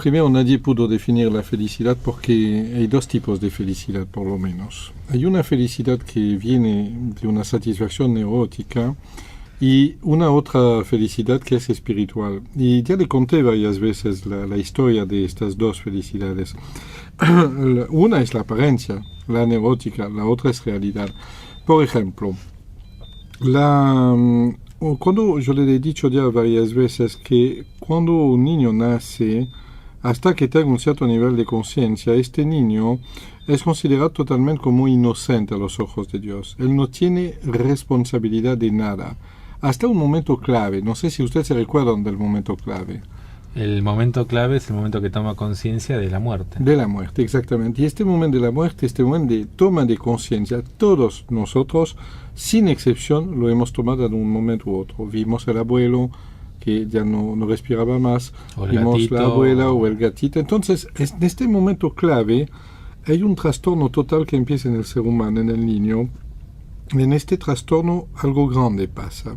Primero nadie pudo definir la felicidad porque hay dos tipos de felicidad por lo menos. Hay una felicidad que viene de una satisfacción neurótica y una otra felicidad que es espiritual. Y ya le conté varias veces la historia de estas dos felicidades. Una es la apariencia, la neurótica, la otra es realidad. Por ejemplo, cuando yo le he dicho ya varias veces que cuando un niño nace, hasta que tenga un cierto nivel de conciencia, este niño es considerado totalmente como inocente a los ojos de Dios. Él no tiene responsabilidad de nada. Hasta un momento clave. No sé si ustedes se recuerdan del momento clave. El momento clave es el momento que toma conciencia de la muerte. De la muerte, exactamente. Y este momento de la muerte, este momento de toma de conciencia, todos nosotros, sin excepción, lo hemos tomado en un momento u otro. Vimos al abuelo que ya no respiraba más, vimos gatito, la abuela o el gatito. Entonces, en este momento clave, hay un trastorno total que empieza en el ser humano, en el niño. En este trastorno algo grande pasa.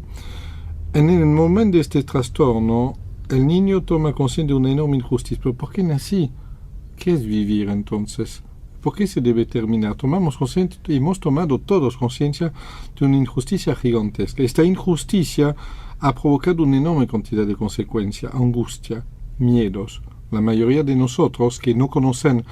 En el momento de este trastorno, el niño toma conciencia de una enorme injusticia. ¿Pero por qué nací? ¿Qué es vivir entonces? ¿Por qué se debe terminar? Hemos tomado todos conciencia de una injusticia gigantesca. Esta injusticia ha provocado una enorme cantidad de consecuencias, angustia, miedos. La mayoría de nosotros los que no conocen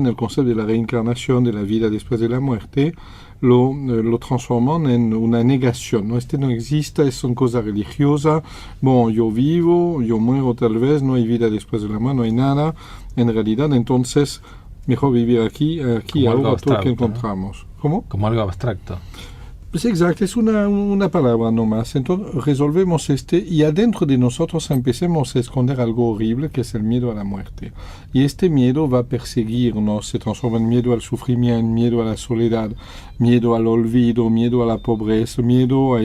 el concepto de la reencarnación, de la vida después de la muerte, lo transforman en una negación. ¿No? No existe, son cosas religiosas. Bon, yo vivo, yo muero tal vez, no hay vida después de la muerte, no hay nada. En realidad, entonces, mejor vivir aquí ahora todo lo que encontramos. ¿no? ¿Cómo? Como algo abstracto. Pues exacto, es una palabra nomás. Entonces resolvemos y adentro de nosotros empecemos a esconder algo horrible que es el miedo a la muerte. Y este miedo va a perseguirnos, se transforma en miedo al sufrimiento, miedo a la soledad, miedo al olvido, miedo a la pobreza, miedo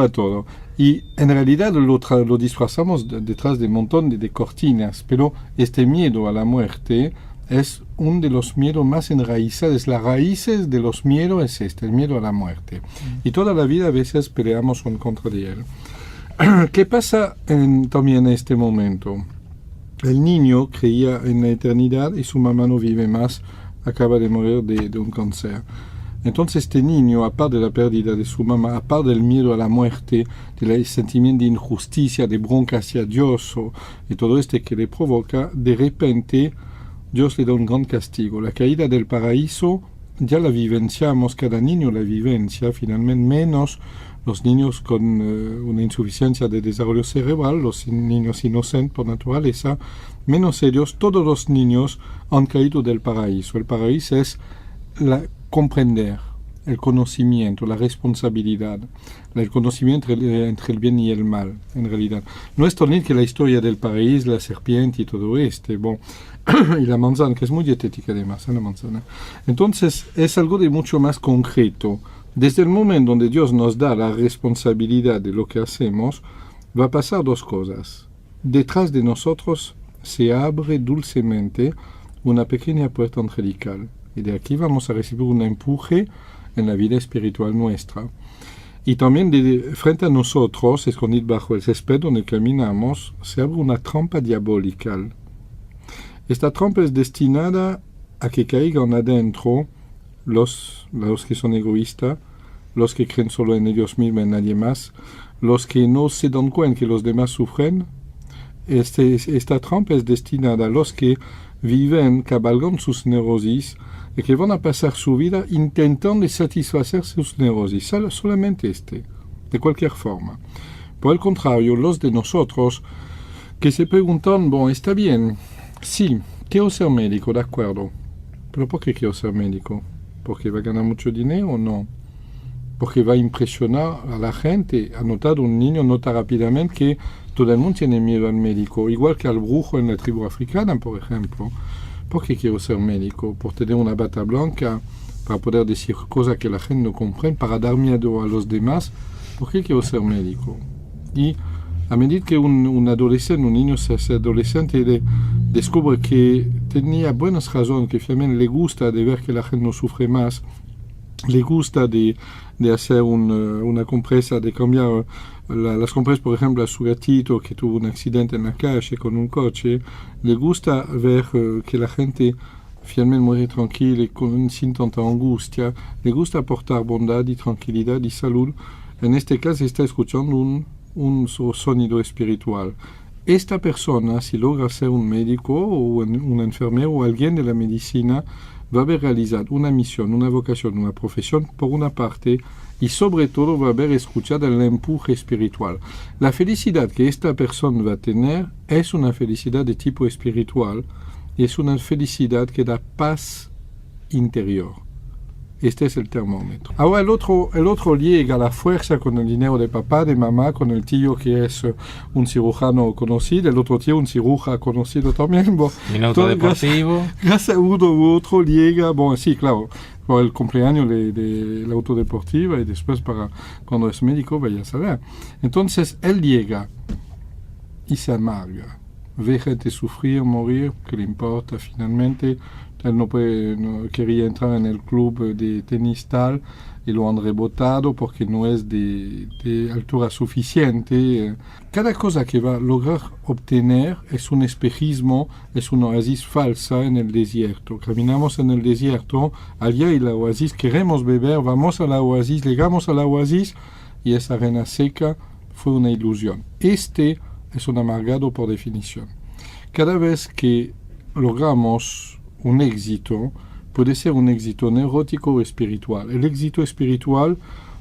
a todo. Y en realidad lo disfrazamos detrás de un montón de cortinas, pero este miedo a la muerte es uno de los miedos más enraizados. Las raíces de los miedos es el miedo a la muerte. Y toda la vida a veces peleamos en contra de él. ¿Qué pasa también en este momento? El niño creía en la eternidad y su mamá no vive más, acaba de morir de un cáncer. Entonces este niño, aparte de la pérdida de su mamá, aparte del miedo a la muerte, del sentimiento de injusticia, de bronca hacia Dios y todo que le provoca, de repente Dios le da un gran castigo. La caída del paraíso ya la vivenciamos, cada niño la vivencia, finalmente menos los niños con una insuficiencia de desarrollo cerebral, los niños inocentes por naturaleza, menos ellos, todos los niños han caído del paraíso. El paraíso es comprender, el conocimiento, la responsabilidad, el conocimiento entre el bien y el mal, en realidad. No es tan que la historia del paraíso, la serpiente y todo bon, y la manzana, que es muy dietética además, la manzana. Entonces, es algo de mucho más concreto. Desde el momento donde Dios nos da la responsabilidad de lo que hacemos, va a pasar dos cosas. Detrás de nosotros se abre dulcemente una pequeña puerta angelical. Y de aquí vamos a recibir un empuje en la vida espiritual nuestra. Y también frente a nosotros, escondido bajo el césped donde caminamos, se abre una trampa diabólica. Esta trampa es destinada a que caigan adentro los que son egoístas, los que creen solo en ellos mismos y en nadie más, los que no se dan cuenta que los demás sufren. Esta trampa es destinada a los que viven, cabalgan sus neurosis y que van a pasar su vida intentando satisfacer sus neurosis, solamente de cualquier forma. Por el contrario, los de nosotros que se preguntan, está bien, sí, quiero ser médico, de acuerdo, pero ¿por qué quiero ser médico? ¿Porque va a ganar mucho dinero o no? Porque va a impresionar a la gente. Ha notado un niño, nota rápidamente que todo el mundo tiene miedo al médico, igual que al brujo en la tribu africana, por ejemplo. ¿Por qué quiero ser médico? Por tener una bata blanca, para poder decir cosas que la gente no comprende, para dar miedo a los demás. ¿Por qué quiero ser médico? Y a medida que un adolescente, un niño se hace adolescente, descubre que tenía buenas razones, que finalmente le gusta de ver que la gente no sufre más, le gusta de hacer una compresa, de cambiar las compresas, por ejemplo, a su gatito que tuvo un accidente en la calle con un coche. Le gusta ver que la gente finalmente muere tranquila y sin tanta angustia. Le gusta aportar bondad y tranquilidad y salud. En este caso está escuchando un sonido espiritual. Esta persona, si logra ser un médico o un enfermero o alguien de la medicina, va a haber realizado una misión, una vocación, una profesión por una parte y sobre todo va a haber escuchado el empuje espiritual. La felicidad que esta persona va a tener es una felicidad de tipo espiritual y es una felicidad que da paz interior. Este es el termómetro. Ahora el otro llega la fuerza con el dinero de papá, de mamá, con el tío que es un cirujano conocido, el otro tío un cirujano conocido también. Minuto deportivo. Gracias a uno u otro llega, sí, claro, por el cumpleaños de la autodeportiva y después para cuando es médico vaya a saber. Entonces él llega y se amarga. Ve gente sufrir, morir, que le importa finalmente. Él no quería entrar en el club de tenis tal y lo han rebotado porque no es de altura suficiente. Cada cosa que va a lograr obtener es un espejismo, es una oasis falsa en el desierto. Caminamos en el desierto, allá hay la oasis, queremos beber, vamos a la oasis, llegamos a la oasis y esa arena seca fue una ilusión. Este es un amargado por definición. Cada vez que logramos un éxito, puede ser un éxito neurótico o espiritual. El éxito espiritual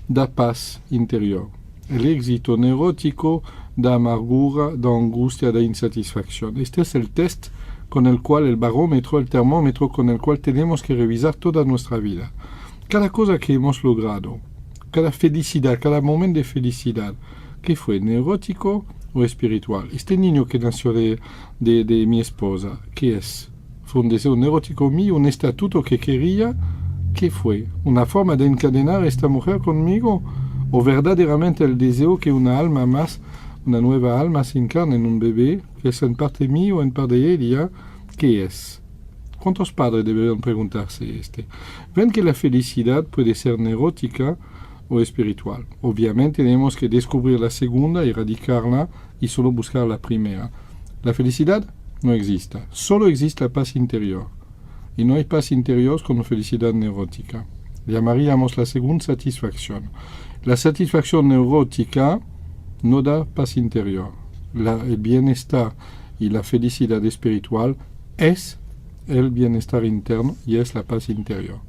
da paz interior. El éxito neurótico da amargura, da angustia, da insatisfacción. Este es el test con el cual el barómetro, el termómetro con el cual tenemos que revisar toda nuestra vida. Cada cosa que hemos logrado, cada felicidad, cada momento de felicidad, ¿qué fue? ¿Neurótico o espiritual? Este niño que nació de mi esposa, ¿qué es? ¿Fue un deseo neurótico mío, un estatuto que quería? ¿Qué fue? ¿Una forma de encadenar a esta mujer conmigo? ¿O verdaderamente el deseo que una alma más, una nueva alma se encarne en un bebé, que es en parte mío, en parte de ella? ¿Qué es? ¿Cuántos padres deberían preguntarse este? Ven que la felicidad puede ser neurótica o espiritual. Obviamente tenemos que descubrir la segunda, erradicarla y solo buscar la primera. La felicidad no existe. Solo existe la paz interior. Y no hay paz interior con felicidad neurótica. Llamaríamos la segunda satisfacción. La satisfacción neurótica no da paz interior. El bienestar y la felicidad espiritual es el bienestar interno y es la paz interior.